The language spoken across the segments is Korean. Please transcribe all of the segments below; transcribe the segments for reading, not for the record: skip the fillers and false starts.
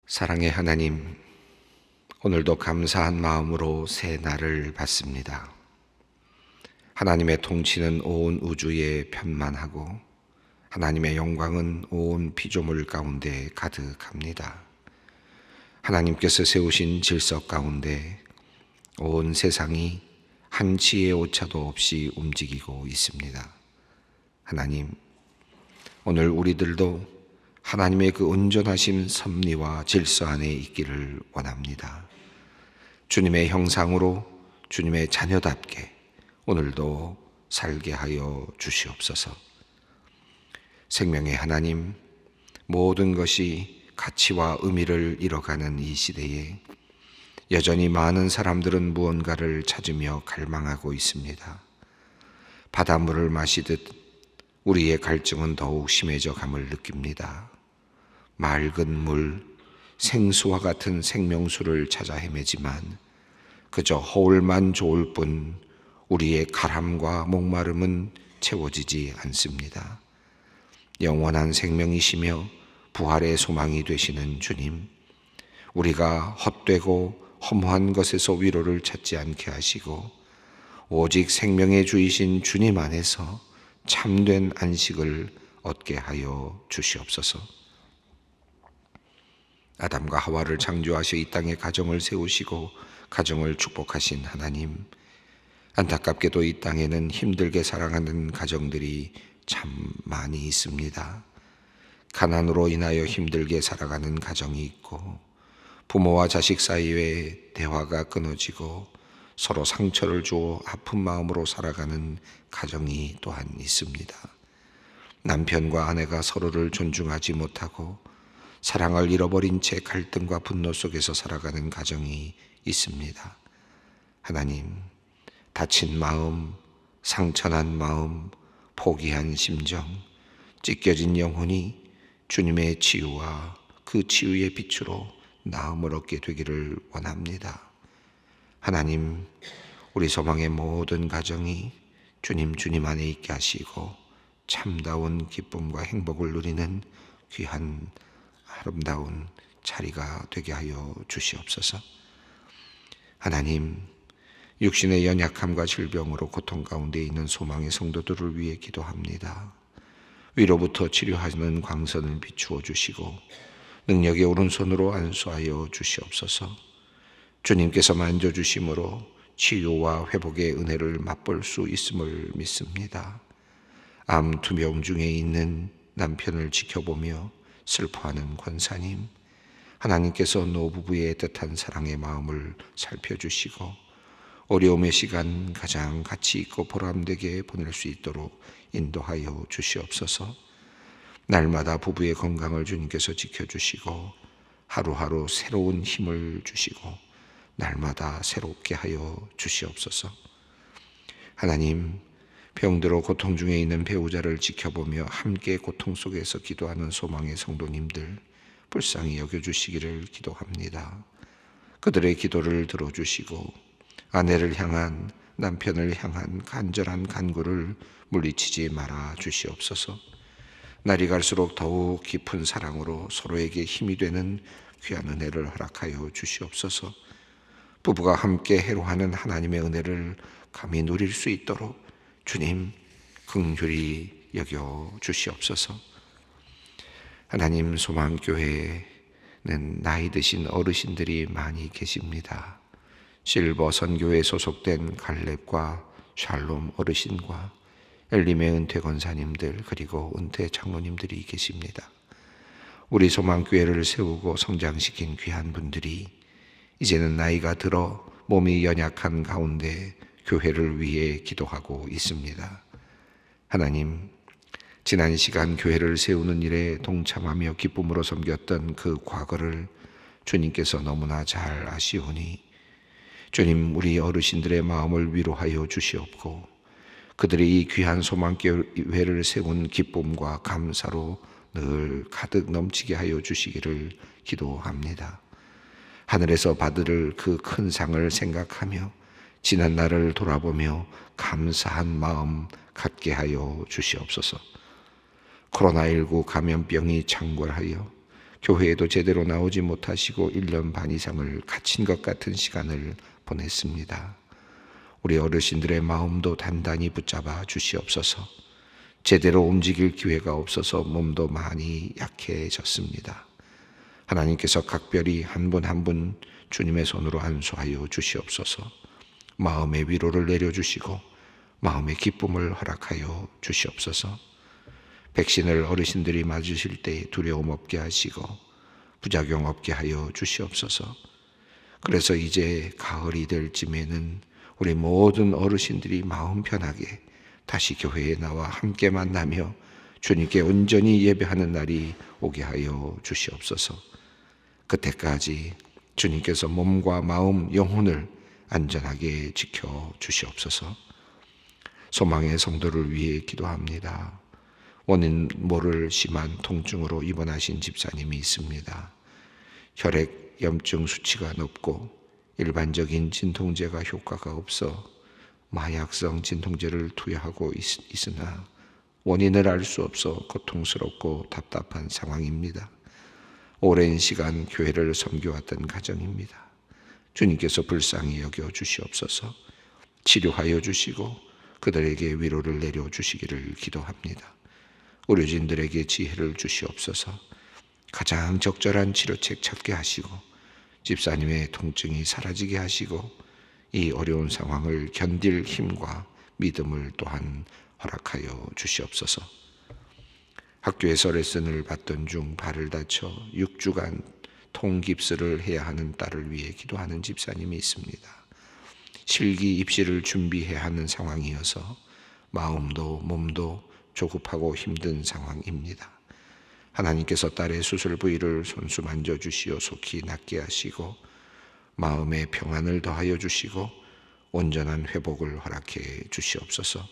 사랑의 하나님, 오늘도 감사한 마음으로 새 날을 받습니다. 하나님의 통치는 온 우주에 편만하고 하나님의 영광은 온 피조물 가운데 가득합니다. 하나님께서 세우신 질서 가운데 온 세상이 한치의 오차도 없이 움직이고 있습니다. 하나님, 오늘 우리들도 하나님의 그 온전하신 섭리와 질서 안에 있기를 원합니다. 주님의 형상으로 주님의 자녀답게 오늘도 살게 하여 주시옵소서. 생명의 하나님, 모든 것이 가치와 의미를 잃어가는 이 시대에 여전히 많은 사람들은 무언가를 찾으며 갈망하고 있습니다. 바닷물을 마시듯 우리의 갈증은 더욱 심해져 감을 느낍니다. 맑은 물, 생수와 같은 생명수를 찾아 헤매지만 그저 허울만 좋을 뿐 우리의 가람과 목마름은 채워지지 않습니다. 영원한 생명이시며 부활의 소망이 되시는 주님, 우리가 헛되고 허무한 것에서 위로를 찾지 않게 하시고 오직 생명의 주이신 주님 안에서 참된 안식을 얻게 하여 주시옵소서. 아담과 하와를 창조하셔 이 땅에 가정을 세우시고 가정을 축복하신 하나님, 안타깝게도 이 땅에는 힘들게 살아가는 가정들이 참 많이 있습니다. 가난으로 인하여 힘들게 살아가는 가정이 있고 부모와 자식 사이에 대화가 끊어지고 서로 상처를 주어 아픈 마음으로 살아가는 가정이 또한 있습니다. 남편과 아내가 서로를 존중하지 못하고 사랑을 잃어버린 채 갈등과 분노 속에서 살아가는 가정이 있습니다. 하나님, 다친 마음, 상처난 마음, 포기한 심정, 찢겨진 영혼이 주님의 치유와 그 치유의 빛으로 나음을 얻게 되기를 원합니다. 하나님, 우리 소망의 모든 가정이 주님 안에 있게 하시고 참다운 기쁨과 행복을 누리는 귀한 아름다운 자리가 되게 하여 주시옵소서. 하나님, 육신의 연약함과 질병으로 고통 가운데 있는 소망의 성도들을 위해 기도합니다. 위로부터 치료하는 광선을 비추어 주시고 능력의 오른손으로 안수하여 주시옵소서. 주님께서 만져주심으로 치유와 회복의 은혜를 맛볼 수 있음을 믿습니다. 암 투병 중에 있는 남편을 지켜보며 슬퍼하는 권사님, 하나님께서 노부부의 뜻한 사랑의 마음을 살펴주시고 어려움의 시간 가장 가치 있고 보람되게 보낼 수 있도록 인도하여 주시옵소서. 날마다 부부의 건강을 주님께서 지켜주시고 하루하루 새로운 힘을 주시고 날마다 새롭게 하여 주시옵소서. 하나님, 병들어 고통 중에 있는 배우자를 지켜보며 함께 고통 속에서 기도하는 소망의 성도님들 불쌍히 여겨주시기를 기도합니다. 그들의 기도를 들어주시고 아내를 향한, 남편을 향한 간절한 간구를 물리치지 말아 주시옵소서. 날이 갈수록 더욱 깊은 사랑으로 서로에게 힘이 되는 귀한 은혜를 허락하여 주시옵소서. 부부가 함께 해로하는 하나님의 은혜를 감히 누릴 수 있도록 주님 긍휼히 여겨 주시옵소서. 하나님, 소망교회에는 나이 드신 어르신들이 많이 계십니다. 실버 선교회에 소속된 갈렙과 샬롬 어르신과 엘림의 은퇴 권사님들 그리고 은퇴 장로님들이 계십니다. 우리 소망교회를 세우고 성장시킨 귀한 분들이 이제는 나이가 들어 몸이 연약한 가운데 교회를 위해 기도하고 있습니다. 하나님, 지난 시간 교회를 세우는 일에 동참하며 기쁨으로 섬겼던 그 과거를 주님께서 너무나 잘 아시오니 주님, 우리 어르신들의 마음을 위로하여 주시옵고 그들이 이 귀한 소망교회를 세운 기쁨과 감사로 늘 가득 넘치게 하여 주시기를 기도합니다. 하늘에서 받을 그 큰 상을 생각하며 지난 날을 돌아보며 감사한 마음 갖게 하여 주시옵소서. 코로나19 감염병이 창궐하여 교회에도 제대로 나오지 못하시고 1년 반 이상을 갇힌 것 같은 시간을 보냈습니다. 우리 어르신들의 마음도 단단히 붙잡아 주시옵소서. 제대로 움직일 기회가 없어서 몸도 많이 약해졌습니다. 하나님께서 각별히 한 분 한 분 주님의 손으로 안수하여 주시옵소서. 마음의 위로를 내려주시고 마음의 기쁨을 허락하여 주시옵소서. 백신을 어르신들이 맞으실 때 두려움 없게 하시고 부작용 없게 하여 주시옵소서. 그래서 이제 가을이 될 쯤에는 우리 모든 어르신들이 마음 편하게 다시 교회에 나와 함께 만나며 주님께 온전히 예배하는 날이 오게 하여 주시옵소서. 그때까지 주님께서 몸과 마음, 영혼을 안전하게 지켜 주시옵소서. 소망의 성도를 위해 기도합니다. 원인 모를 심한 통증으로 입원하신 집사님이 있습니다. 혈액 염증 수치가 높고 일반적인 진통제가 효과가 없어 마약성 진통제를 투여하고 있으나 원인을 알 수 없어 고통스럽고 답답한 상황입니다. 오랜 시간 교회를 섬겨왔던 가정입니다. 주님께서 불쌍히 여겨 주시옵소서. 치료하여 주시고 그들에게 위로를 내려 주시기를 기도합니다. 의료진들에게 지혜를 주시옵소서. 가장 적절한 치료책 찾게 하시고 집사님의 통증이 사라지게 하시고 이 어려운 상황을 견딜 힘과 믿음을 또한 허락하여 주시옵소서. 학교에서 레슨을 받던 중 발을 다쳐 6주간 통깁스를 해야 하는 딸을 위해 기도하는 집사님이 있습니다. 실기 입시를 준비해야 하는 상황이어서 마음도 몸도 조급하고 힘든 상황입니다. 하나님께서 딸의 수술 부위를 손수 만져주시어 속히 낫게 하시고 마음의 평안을 더하여 주시고 온전한 회복을 허락해 주시옵소서.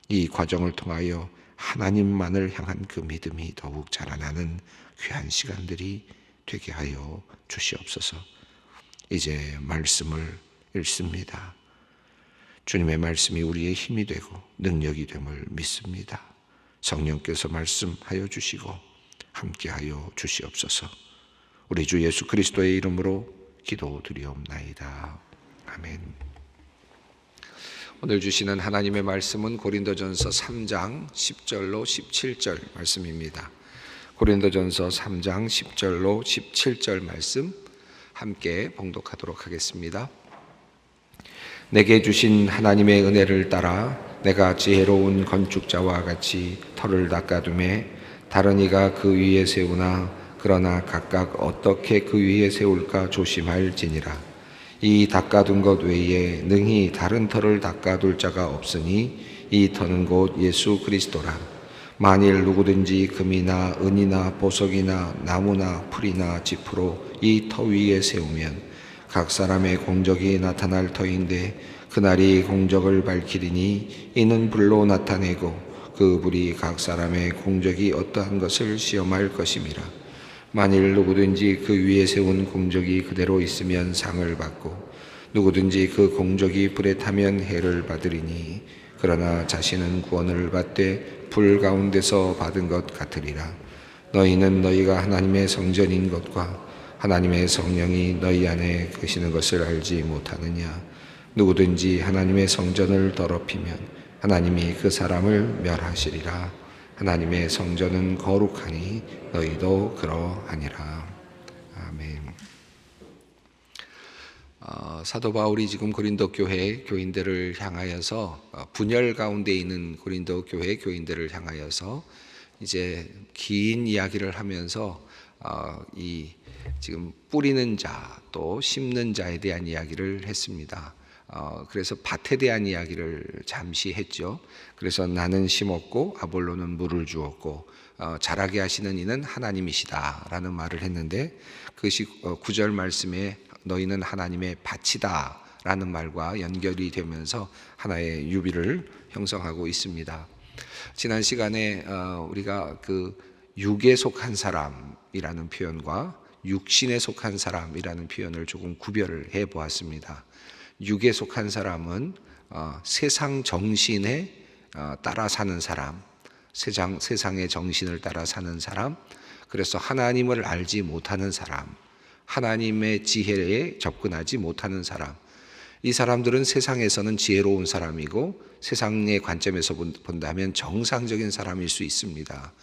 이 과정을 통하여 하나님만을 향한 그 믿음이 더욱 자라나는 귀한 시간들이 되게 하여 주시옵소서. 이제 말씀을 읽습니다. 주님의 말씀이 우리의 힘이 되고 능력이 됨을 믿습니다. 성령께서 말씀하여 주시고 함께하여 주시옵소서. 우리 주 예수 그리스도의 이름으로 기도드리옵나이다. 아멘. 오늘 주시는 하나님의 말씀은 고린도전서 3장 10절로 17절 말씀입니다. 고린도전서 3장 10절로 17절 말씀 함께 봉독하도록 하겠습니다. 내게 주신 하나님의 은혜를 따라 내가 지혜로운 건축자와 같이 터를 닦아두매 다른 이가 그 위에 세우나 그러나 각각 어떻게 그 위에 세울까 조심할지니라. 이 닦아둔 것 외에 능히 다른 터를 닦아둘 자가 없으니 이 터는 곧 예수 그리스도라. 만일 누구든지 금이나 은이나 보석이나 나무나 풀이나 짚으로 이 터 위에 세우면 각 사람의 공적이 나타날 터인데 그날이 공적을 밝히리니 이는 불로 나타내고 그 불이 각 사람의 공적이 어떠한 것을 시험할 것임이라. 만일 누구든지 그 위에 세운 공적이 그대로 있으면 상을 받고 누구든지 그 공적이 불에 타면 해를 받으리니 그러나 자신은 구원을 받되 불 가운데서 받은 것 같으리라. 너희는 너희가 하나님의 성전인 것과 하나님의 성령이 너희 안에 계시는 것을 알지 못하느냐. 누구든지 하나님의 성전을 더럽히면 하나님이 그 사람을 멸하시리라. 하나님의 성전은 거룩하니 너희도 그러하니라. 아멘. 사도 바울이 지금 고린도 교회 교인들을 향하여서 분열 가운데 있는 고린도 교회 교인들을 향하여서 이제 긴 이야기를 하면서 이 지금 뿌리는 자 또 심는 자에 대한 이야기를 했습니다. 그래서 밭에 대한 이야기를 잠시 했죠. 그래서 나는 심었고 아볼로는 물을 주었고 자라게 하시는 이는 하나님이시다라는 말을 했는데 그것이 9절 말씀에 너희는 하나님의 밭이다 라는 말과 연결이 되면서 하나의 유비를 형성하고 있습니다. 지난 시간에 우리가 그 육에 속한 사람이라는 표현과 육신에 속한 사람이라는 표현을 조금 구별을 해 보았습니다. 육에 속한 사람은 세상 정신에 따라 사는 사람, 세상의 정신을 따라 사는 사람, 그래서 하나님을 알지 못하는 사람, 하나님의 지혜에 접근하지 못하는 사람, 이 사람들은 세상에서는 지혜로운 사람이고 세상의 관점에서 본다면 정상적인 사람일 수 있습니다.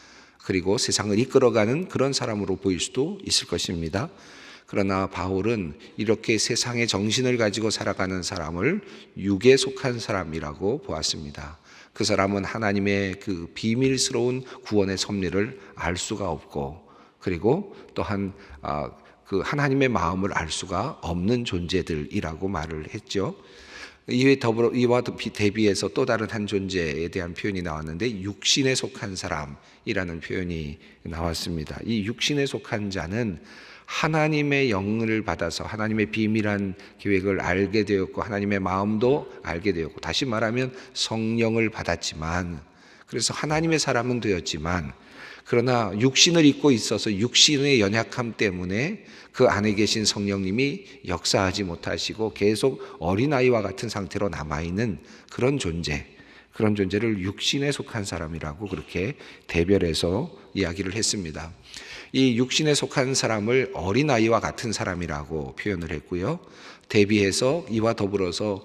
그리고 세상을 이끌어가는 그런 사람으로 보일 수도 있을 것입니다. 그러나 바울은 이렇게 세상의 정신을 가지고 살아가는 사람을 육에 속한 사람이라고 보았습니다. 그 사람은 하나님의 그 비밀스러운 구원의 섭리를 알 수가 없고, 그리고 또한 그 하나님의 마음을 알 수가 없는 존재들이라고 말을 했죠. 이와 대비해서 또 다른 한 존재에 대한 표현이 나왔는데 육신에 속한 사람이라는 표현이 나왔습니다. 이 육신에 속한 자는 하나님의 영을 받아서 하나님의 비밀한 계획을 알게 되었고 하나님의 마음도 알게 되었고, 다시 말하면 성령을 받았지만, 그래서 하나님의 사람은 되었지만, 그러나 육신을 입고 있어서 육신의 연약함 때문에 그 안에 계신 성령님이 역사하지 못하시고 계속 어린아이와 같은 상태로 남아있는 그런 존재를 육신에 속한 사람이라고 그렇게 대별해서 이야기를 했습니다. 이 육신에 속한 사람을 어린아이와 같은 사람이라고 표현을 했고요. 대비해서 이와 더불어서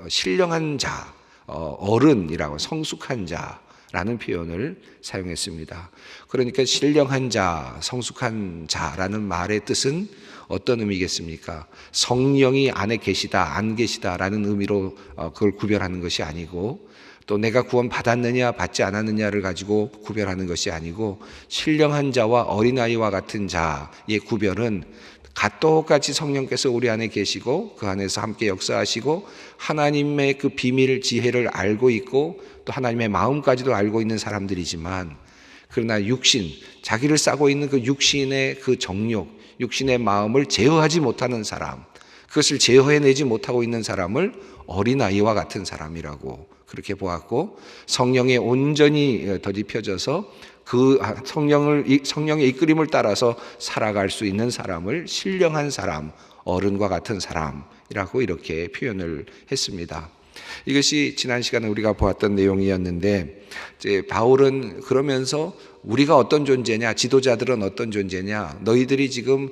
신령한 자, 어른이라고, 성숙한 자라는 표현을 사용했습니다. 그러니까 신령한 자, 성숙한 자라는 말의 뜻은 어떤 의미겠습니까? 성령이 안에 계시다, 안 계시다라는 의미로 그걸 구별하는 것이 아니고, 또 내가 구원 받았느냐 받지 않았느냐를 가지고 구별하는 것이 아니고, 신령한 자와 어린아이와 같은 자의 구별은 똑같이 성령께서 우리 안에 계시고 그 안에서 함께 역사하시고 하나님의 그 비밀 지혜를 알고 있고 또 하나님의 마음까지도 알고 있는 사람들이지만, 그러나 육신, 자기를 싸고 있는 그 육신의 그 정욕, 육신의 마음을 제어하지 못하는 사람, 그것을 제어해내지 못하고 있는 사람을 어린아이와 같은 사람이라고 그렇게 보았고, 성령에 온전히 덧입혀져서 그 성령의 이끌림을 따라서 살아갈 수 있는 사람을 신령한 사람, 어른과 같은 사람이라고 이렇게 표현을 했습니다. 이것이 지난 시간에 우리가 보았던 내용이었는데, 이제 바울은 그러면서 우리가 어떤 존재냐, 지도자들은 어떤 존재냐, 너희들이 지금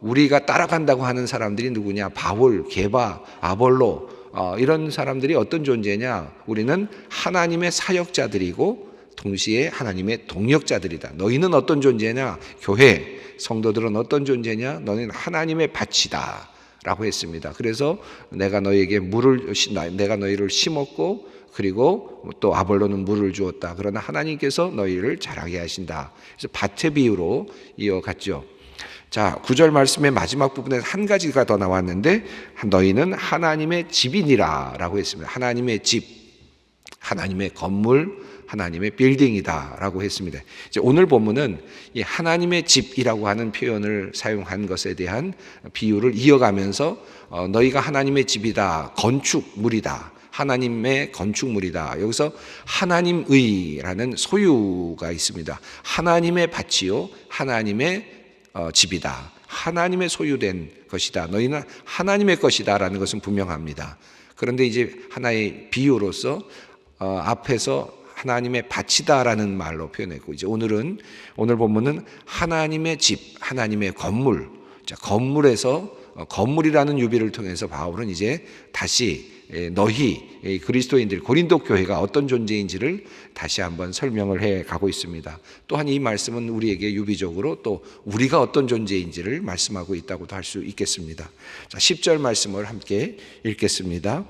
우리가 따라간다고 하는 사람들이 누구냐, 바울, 게바, 아볼로, 이런 사람들이 어떤 존재냐, 우리는 하나님의 사역자들이고 동시에 하나님의 동역자들이다. 너희는 어떤 존재냐, 교회, 성도들은 어떤 존재냐, 너희는 하나님의 밭이다 라고 했습니다. 그래서 내가 너희를 심었고, 그리고 또 아볼로는 물을 주었다. 그러나 하나님께서 너희를 자라게 하신다. 그래서 밭의 비유로 이어갔죠. 자, 9절 말씀의 마지막 부분에 한 가지가 더 나왔는데, 너희는 하나님의 집이니라 라고 했습니다. 하나님의 집, 하나님의 건물, 하나님의 빌딩이다 라고 했습니다. 이제 오늘 본문은 이 하나님의 집이라고 하는 표현을 사용한 것에 대한 비유를 이어가면서 너희가 하나님의 집이다, 건축물이다, 하나님의 건축물이다. 여기서 하나님의라는 소유가 있습니다. 하나님의 밭이요, 하나님의 집이다, 하나님의 소유된 것이다, 너희는 하나님의 것이다 라는 것은 분명합니다. 그런데 이제 하나의 비유로서 앞에서 하나님의 밭이다라는 말로 표현했고, 이제 오늘 본문은 하나님의 집, 하나님의 건물. 자, 건물이라는 유비를 통해서 바울은 이제 다시 너희 그리스도인들, 고린도 교회가 어떤 존재인지를 다시 한번 설명을 해 가고 있습니다. 또한 이 말씀은 우리에게 유비적으로 또 우리가 어떤 존재인지를 말씀하고 있다고도 할 수 있겠습니다. 자, 10절 말씀을 함께 읽겠습니다.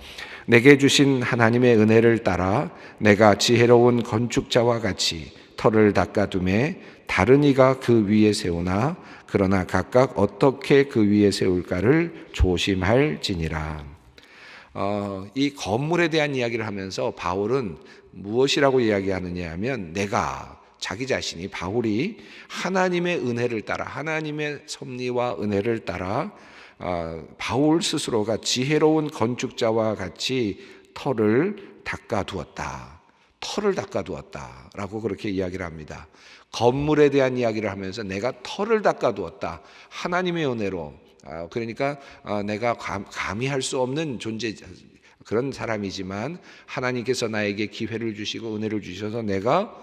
내게 주신 하나님의 은혜를 따라 내가 지혜로운 건축자와 같이 터를 닦아두매 다른 이가 그 위에 세우나 그러나 각각 어떻게 그 위에 세울까를 조심할지니라. 이 건물에 대한 이야기를 하면서 바울은 무엇이라고 이야기하느냐 하면, 자기 자신이, 바울이 하나님의 은혜를 따라, 하나님의 섭리와 은혜를 따라 바울 스스로가 지혜로운 건축자와 같이 터를 닦아두었다 라고 그렇게 이야기를 합니다. 건물에 대한 이야기를 하면서 내가 터를 닦아두었다, 하나님의 은혜로. 그러니까 내가 감히 할 수 없는 존재, 그런 사람이지만 하나님께서 나에게 기회를 주시고 은혜를 주셔서 내가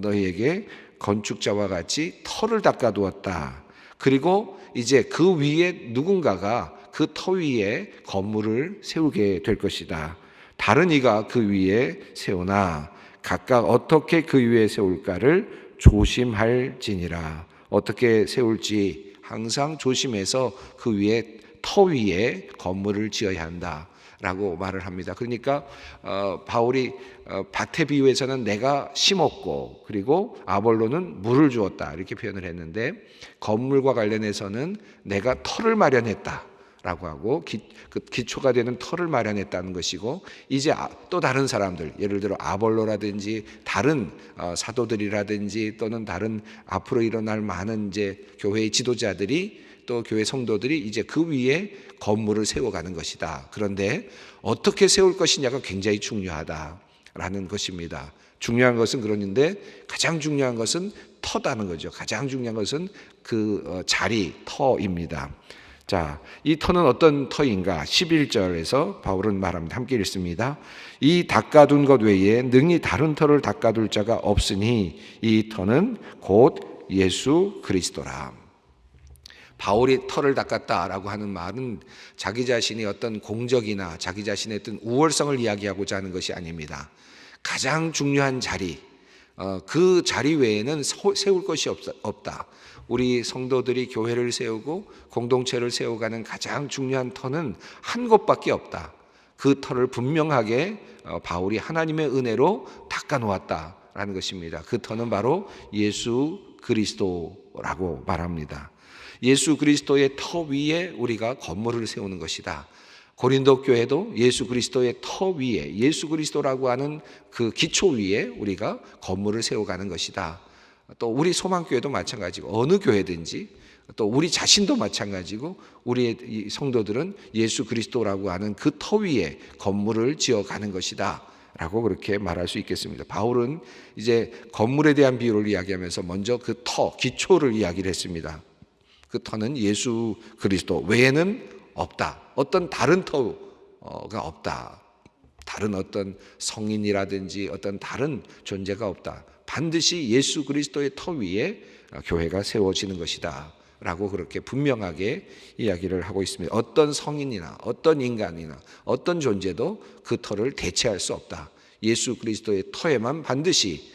너희에게 건축자와 같이 터를 닦아두었다. 그리고 이제 그 위에 누군가가 그 터 위에 건물을 세우게 될 것이다. 다른 이가 그 위에 세우나 각각 어떻게 그 위에 세울까를 조심할지니라. 어떻게 세울지 항상 조심해서 그 위에 터 위에 건물을 지어야 한다라고 말을 합니다. 그러니까 바울이 밭의 비유에서는 내가 심었고 그리고 아볼로는 물을 주었다 이렇게 표현을 했는데, 건물과 관련해서는 내가 터를 마련했다라고 하고 그 기초가 되는 터를 마련했다는 것이고, 이제 또 다른 사람들, 예를 들어 아볼로라든지 다른 사도들이라든지 또는 다른 앞으로 일어날 많은 이제 교회의 지도자들이 또 교회 성도들이 이제 그 위에 건물을 세워가는 것이다. 그런데 어떻게 세울 것이냐가 굉장히 중요하다라는 것입니다. 중요한 것은 그러는데 가장 중요한 것은 터다는 거죠. 가장 중요한 것은 그 자리, 터입니다. 자, 이 터는 어떤 터인가? 11절에서 바울은 말합니다. 함께 읽습니다. 이 닦아둔 것 외에 능히 다른 터를 닦아둘 자가 없으니 이 터는 곧 예수 그리스도라. 바울이 터를 닦았다라고 하는 말은 자기 자신이 어떤 공적이나 자기 자신의 어떤 우월성을 이야기하고자 하는 것이 아닙니다. 가장 중요한 자리, 그 자리 외에는 세울 것이 없다. 우리 성도들이 교회를 세우고 공동체를 세워가는 가장 중요한 터는 한 곳밖에 없다. 그 터를 분명하게 바울이 하나님의 은혜로 닦아놓았다라는 것입니다. 그 터는 바로 예수 그리스도라고 말합니다. 예수 그리스도의 터 위에 우리가 건물을 세우는 것이다. 고린도 교회도 예수 그리스도의 터 위에, 예수 그리스도라고 하는 그 기초 위에 우리가 건물을 세워가는 것이다. 또 우리 소망교회도 마찬가지고 어느 교회든지 또 우리 자신도 마찬가지고 우리의 성도들은 예수 그리스도라고 하는 그 터 위에 건물을 지어가는 것이다 라고 그렇게 말할 수 있겠습니다. 바울은 이제 건물에 대한 비유를 이야기하면서 먼저 그 터, 기초를 이야기를 했습니다. 그 터는 예수 그리스도 외에는 없다. 어떤 다른 터가 없다. 다른 어떤 성인이라든지 어떤 다른 존재가 없다. 반드시 예수 그리스도의 터 위에 교회가 세워지는 것이다 라고 그렇게 분명하게 이야기를 하고 있습니다. 어떤 성인이나 어떤 인간이나 어떤 존재도 그 터를 대체할 수 없다. 예수 그리스도의 터에만 반드시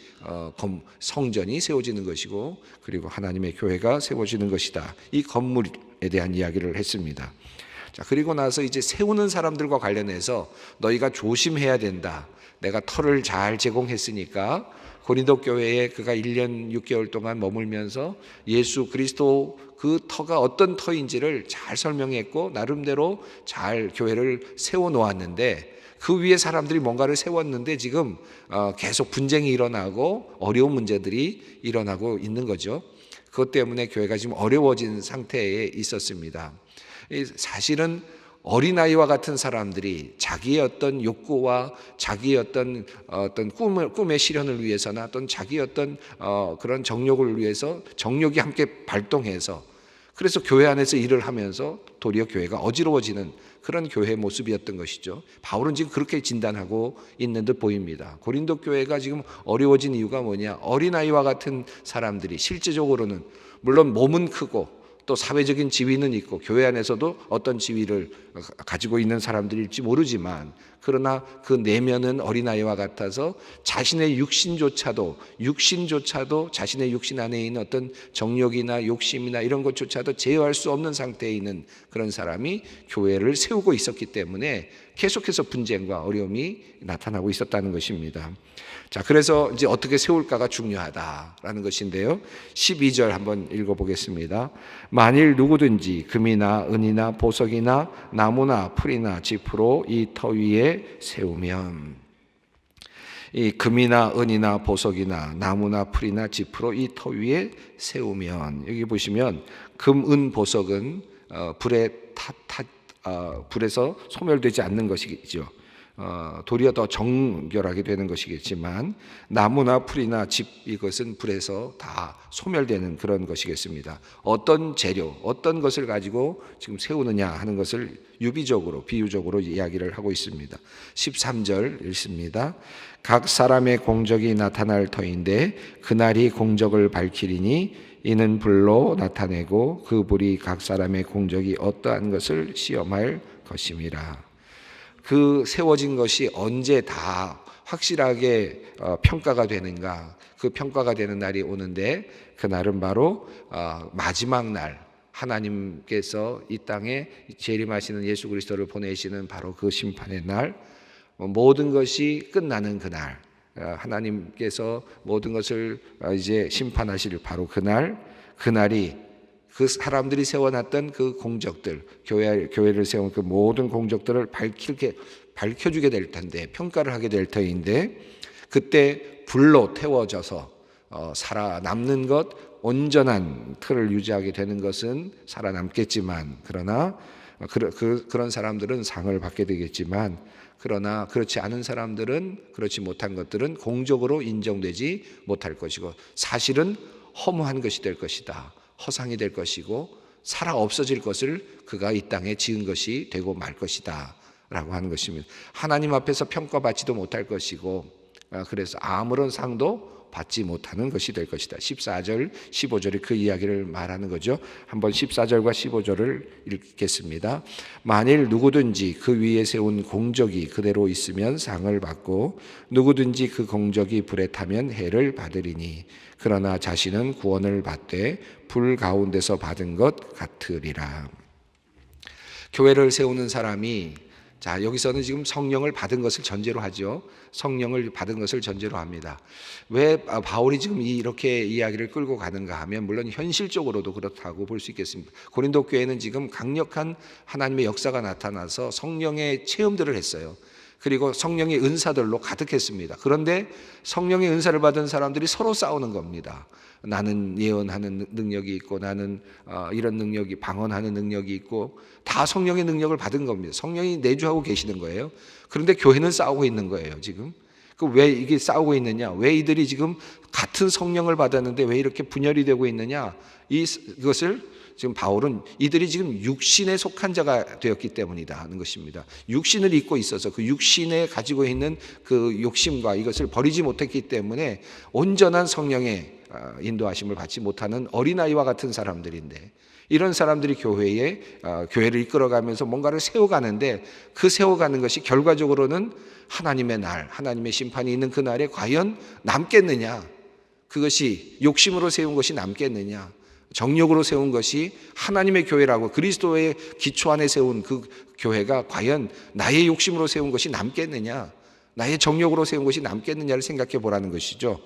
성전이 세워지는 것이고 그리고 하나님의 교회가 세워지는 것이다. 이 건물에 대한 이야기를 했습니다. 자, 그리고 나서 이제 세우는 사람들과 관련해서 너희가 조심해야 된다. 내가 터를 잘 제공했으니까 고린도 교회에 그가 1년 6개월 동안 머물면서 예수 그리스도 그 터가 어떤 터인지를 잘 설명했고 나름대로 잘 교회를 세워놓았는데, 그 위에 사람들이 뭔가를 세웠는데 지금 계속 분쟁이 일어나고 어려운 문제들이 일어나고 있는 거죠. 그것 때문에 교회가 지금 어려워진 상태에 있었습니다. 사실은 어린아이와 같은 사람들이 자기의 어떤 욕구와 자기의 어떤 꿈의 실현을 위해서나 또는 자기의 어떤 그런 정욕을 위해서 정욕이 함께 발동해서 그래서 교회 안에서 일을 하면서 도리어 교회가 어지러워지는 그런 교회 모습이었던 것이죠. 바울은 지금 그렇게 진단하고 있는 듯 보입니다. 고린도 교회가 지금 어려워진 이유가 뭐냐? 어린아이와 같은 사람들이 실제적으로는 물론 몸은 크고 또 사회적인 지위는 있고 교회 안에서도 어떤 지위를 가지고 있는 사람들일지 모르지만, 그러나 그 내면은 어린아이와 같아서 자신의 육신조차도 자신의 육신 안에 있는 어떤 정욕이나 욕심이나 이런 것조차도 제어할 수 없는 상태에 있는 그런 사람이 교회를 세우고 있었기 때문에 계속해서 분쟁과 어려움이 나타나고 있었다는 것입니다. 자, 그래서 이제 어떻게 세울까가 중요하다라는 것인데요. 12절 한번 읽어보겠습니다. 만일 누구든지 금이나 은이나 보석이나 나무나 풀이나 짚으로 이 터 위에 세우면, 이 금이나 은이나 보석이나 나무나 풀이나 짚으로 이 터 위에 세우면, 여기 보시면 금, 은, 보석은 불에서 소멸되지 않는 것이죠. 도리어 더 정결하게 되는 것이겠지만 나무나 풀이나 집 이것은 불에서 다 소멸되는 그런 것이겠습니다. 어떤 재료, 어떤 것을 가지고 지금 세우느냐 하는 것을 유비적으로 비유적으로 이야기를 하고 있습니다. 13절 읽습니다. 각 사람의 공적이 나타날 터인데 그날이 공적을 밝히리니 이는 불로 나타내고 그 불이 각 사람의 공적이 어떠한 것을 시험할 것임이라. 그 세워진 것이 언제 다 확실하게 평가가 되는가? 그 평가가 되는 날이 오는데 그날은 바로 마지막 날, 하나님께서 이 땅에 재림하시는 예수 그리스도를 보내시는 바로 그 심판의 날, 모든 것이 끝나는 그날, 하나님께서 모든 것을 이제 심판하실 바로 그날이 그 사람들이 세워놨던 그 공적들, 교회를 세운 그 모든 공적들을 밝혀주게 될 텐데, 평가를 하게 될 터인데, 그때 불로 태워져서 살아남는 것, 온전한 틀을 유지하게 되는 것은 살아남겠지만, 그러나 그런 사람들은 상을 받게 되겠지만, 그러나 그렇지 않은 사람들은, 그렇지 못한 것들은 공적으로 인정되지 못할 것이고, 사실은 허무한 것이 될 것이다. 허상이 될 것이고 살아 없어질 것을 그가 이 땅에 지은 것이 되고 말 것이다 라고 하는 것입니다. 하나님 앞에서 평가받지도 못할 것이고 그래서 아무런 상도 받지 못하는 것이 될 것이다. 14절 15절이 그 이야기를 말하는 거죠. 한번 14절과 15절을 읽겠습니다. 만일 누구든지 그 위에 세운 공적이 그대로 있으면 상을 받고 누구든지 그 공적이 불에 타면 해를 받으리니 그러나 자신은 구원을 받되 불 가운데서 받은 것 같으리라. 교회를 세우는 사람이 자, 여기서는 지금 성령을 받은 것을 전제로 하죠. 성령을 받은 것을 전제로 합니다. 왜 바울이 지금 이렇게 이야기를 끌고 가는가 하면 물론 현실적으로도 그렇다고 볼 수 있겠습니다. 고린도 교회는 지금 강력한 하나님의 역사가 나타나서 성령의 체험들을 했어요. 그리고 성령의 은사들로 가득했습니다. 그런데 성령의 은사를 받은 사람들이 서로 싸우는 겁니다. 나는 예언하는 능력이 있고 나는 이런 능력이 방언하는 능력이 있고 다 성령의 능력을 받은 겁니다. 성령이 내주하고 계시는 거예요. 그런데 교회는 싸우고 있는 거예요. 지금 왜 이게 싸우고 있느냐? 왜 이들이 지금 같은 성령을 받았는데 왜 이렇게 분열이 되고 있느냐? 이것을 지금 바울은 이들이 지금 육신에 속한 자가 되었기 때문이다 하는 것입니다. 육신을 입고 있어서 그 육신에 가지고 있는 그 욕심과 이것을 버리지 못했기 때문에 온전한 성령의 인도하심을 받지 못하는 어린아이와 같은 사람들인데 이런 사람들이 교회를 이끌어가면서 뭔가를 세워가는데 그 세워가는 것이 결과적으로는 하나님의 날, 하나님의 심판이 있는 그 날에 과연 남겠느냐? 그것이 욕심으로 세운 것이 남겠느냐? 정욕으로 세운 것이 하나님의 교회라고 그리스도의 기초 안에 세운 그 교회가 과연 나의 욕심으로 세운 것이 남겠느냐? 나의 정욕으로 세운 것이 남겠느냐를 생각해 보라는 것이죠.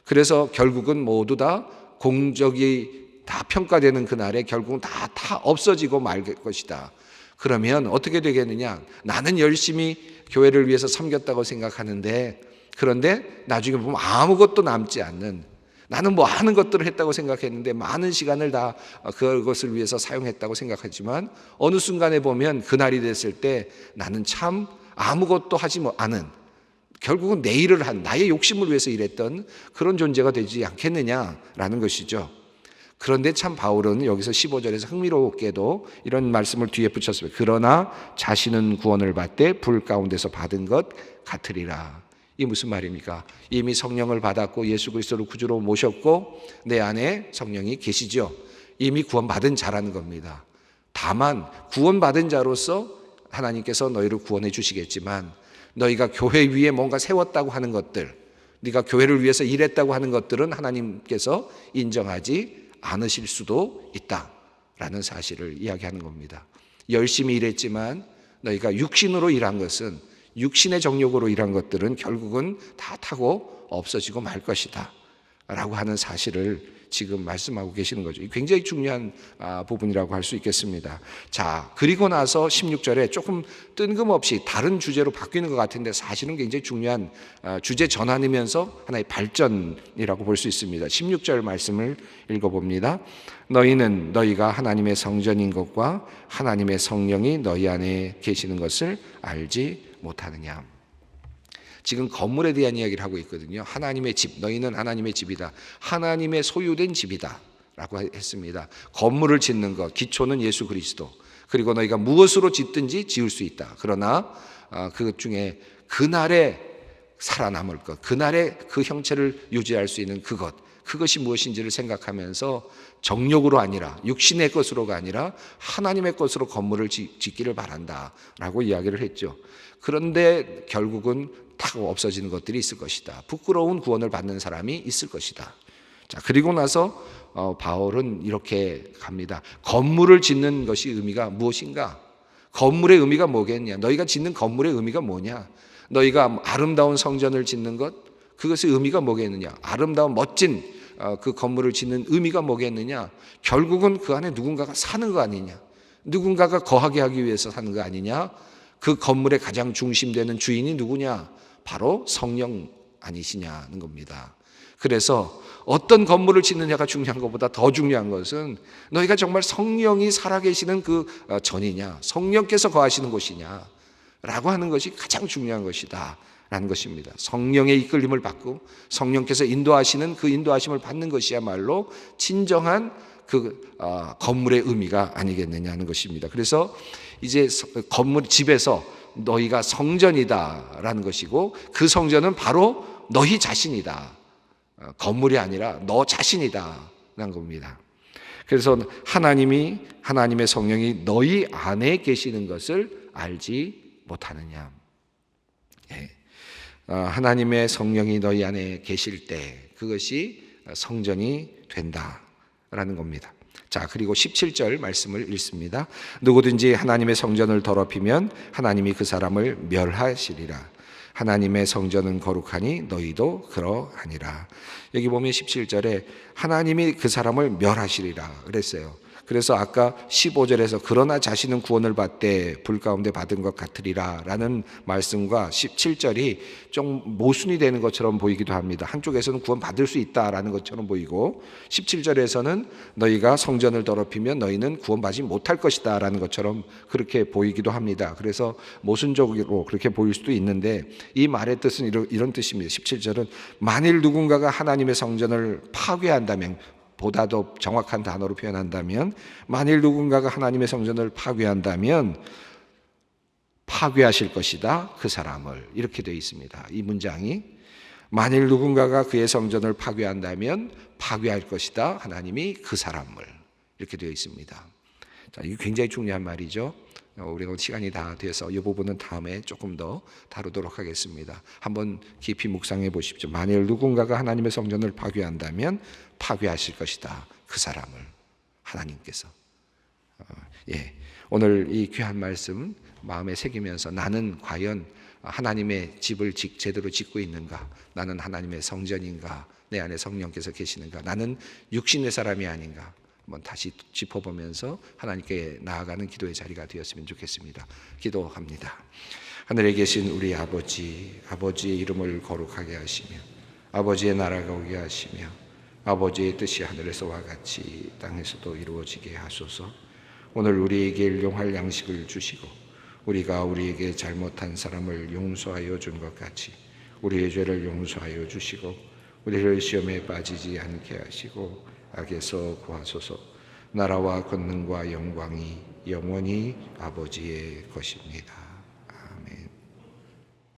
그래서 결국은 모두 다 공적이 다 평가되는 그날에 결국은 다 없어지고 말 것이다. 그러면 어떻게 되겠느냐? 나는 열심히 교회를 위해서 섬겼다고 생각하는데 그런데 나중에 보면 아무것도 남지 않는 나는 뭐 하는 것들을 했다고 생각했는데 많은 시간을 다 그것을 위해서 사용했다고 생각하지만 어느 순간에 보면 그날이 됐을 때 나는 참 아무것도 하지 않은 결국은 내 일을 한 나의 욕심을 위해서 일했던 그런 존재가 되지 않겠느냐라는 것이죠. 그런데 참 바울은 여기서 15절에서 흥미롭게도 이런 말씀을 뒤에 붙였습니다. 그러나 자신은 구원을 받되 불 가운데서 받은 것 같으리라. 이 무슨 말입니까? 이미 성령을 받았고 예수 그리스도를 구주로 모셨고 내 안에 성령이 계시죠. 이미 구원받은 자라는 겁니다. 다만 구원받은 자로서 하나님께서 너희를 구원해 주시겠지만 너희가 교회 위에 뭔가 세웠다고 하는 것들, 네가 교회를 위해서 일했다고 하는 것들은 하나님께서 인정하지 않으실 수도 있다라는 사실을 이야기하는 겁니다. 열심히 일했지만 너희가 육신으로 일한 것은 육신의 정욕으로 일한 것들은 결국은 다 타고 없어지고 말 것이다 라고 하는 사실을 지금 말씀하고 계시는 거죠. 굉장히 중요한 부분이라고 할 수 있겠습니다. 자, 그리고 나서 16절에 조금 뜬금없이 다른 주제로 바뀌는 것 같은데 사실은 굉장히 중요한 주제 전환이면서 하나의 발전이라고 볼 수 있습니다. 16절 말씀을 읽어봅니다. 너희는 너희가 하나님의 성전인 것과 하나님의 성령이 너희 안에 계시는 것을 알지 못하느냐. 지금 건물에 대한 이야기를 하고 있거든요. 하나님의 집, 너희는 하나님의 집이다. 하나님의 소유된 집이다 라고 했습니다. 건물을 짓는 것, 기초는 예수 그리스도. 그리고 너희가 무엇으로 짓든지 지을 수 있다. 그러나 그 중에 그날에 살아남을 것, 그날에 그 형체를 유지할 수 있는 그것이 무엇인지를 생각하면서 정욕으로 아니라 육신의 것으로가 아니라 하나님의 것으로 건물을 짓기를 바란다 라고 이야기를 했죠. 그런데 결국은 다 없어지는 것들이 있을 것이다. 부끄러운 구원을 받는 사람이 있을 것이다. 자, 그리고 나서 바울은 이렇게 갑니다. 건물을 짓는 것이 의미가 무엇인가? 건물의 의미가 뭐겠냐? 너희가 짓는 건물의 의미가 뭐냐? 너희가 아름다운 성전을 짓는 것, 그것의 의미가 뭐겠느냐? 아름다운 멋진 그 건물을 짓는 의미가 뭐겠느냐? 결국은 그 안에 누군가가 사는 거 아니냐? 누군가가 거하게 하기 위해서 사는 거 아니냐? 그 건물의 가장 중심되는 주인이 누구냐? 바로 성령 아니시냐는 겁니다. 그래서 어떤 건물을 짓느냐가 중요한 것보다 더 중요한 것은 너희가 정말 성령이 살아계시는 그 전이냐, 성령께서 거하시는 곳이냐 라고 하는 것이 가장 중요한 것이다 라는 것입니다. 성령의 이끌림을 받고 성령께서 인도하시는 그 인도하심을 받는 것이야말로 진정한 그 건물의 의미가 아니겠느냐는 것입니다. 그래서 이제 건물 집에서 너희가 성전이다라는 것이고 그 성전은 바로 너희 자신이다. 건물이 아니라 너 자신이다라는 겁니다. 그래서 하나님의 성령이 너희 안에 계시는 것을 알지 못하느냐. 하나님의 성령이 너희 안에 계실 때 그것이 성전이 된다라는 겁니다. 자, 그리고 17절 말씀을 읽습니다. 누구든지 하나님의 성전을 더럽히면 하나님이 그 사람을 멸하시리라. 하나님의 성전은 거룩하니 너희도 그러하니라. 여기 보면 17절에 하나님이 그 사람을 멸하시리라 그랬어요. 그래서 아까 15절에서 그러나 자신은 구원을 받되 불 가운데 받은 것 같으리라 라는 말씀과 17절이 좀 모순이 되는 것처럼 보이기도 합니다. 한쪽에서는 구원 받을 수 있다라는 것처럼 보이고 17절에서는 너희가 성전을 더럽히면 너희는 구원받지 못할 것이다 라는 것처럼 그렇게 보이기도 합니다. 그래서 모순적으로 그렇게 보일 수도 있는데 이 말의 뜻은 이런 뜻입니다. 17절은 만일 누군가가 하나님의 성전을 파괴한다면, 보다 더 정확한 단어로 표현한다면 만일 누군가가 하나님의 성전을 파괴한다면 파괴하실 것이다 그 사람을, 이렇게 되어 있습니다. 이 문장이 만일 누군가가 그의 성전을 파괴한다면 파괴할 것이다 하나님이 그 사람을, 이렇게 되어 있습니다. 자, 이게 굉장히 중요한 말이죠. 우리가 시간이 다 돼서 이 부분은 다음에 조금 더 다루도록 하겠습니다. 한번 깊이 묵상해 보십시오. 만일 누군가가 하나님의 성전을 파괴한다면 파괴하실 것이다 그 사람을, 하나님께서. 오늘 이 귀한 말씀 마음에 새기면서 나는 과연 하나님의 집을 제대로 짓고 있는가? 나는 하나님의 성전인가? 내 안에 성령께서 계시는가? 나는 육신의 사람이 아닌가? 한번 다시 짚어보면서 하나님께 나아가는 기도의 자리가 되었으면 좋겠습니다. 기도합니다. 하늘에 계신 우리 아버지, 아버지의 이름을 거룩하게 하시며 아버지의 나라가 오게 하시며 아버지의 뜻이 하늘에서와 같이 땅에서도 이루어지게 하소서. 오늘 우리에게 일용할 양식을 주시고 우리가 우리에게 잘못한 사람을 용서하여 준 것 같이 우리의 죄를 용서하여 주시고 우리를 시험에 빠지지 않게 하시고 악에서 구하소서. 나라와 권능과 영광이 영원히 아버지의 것입니다.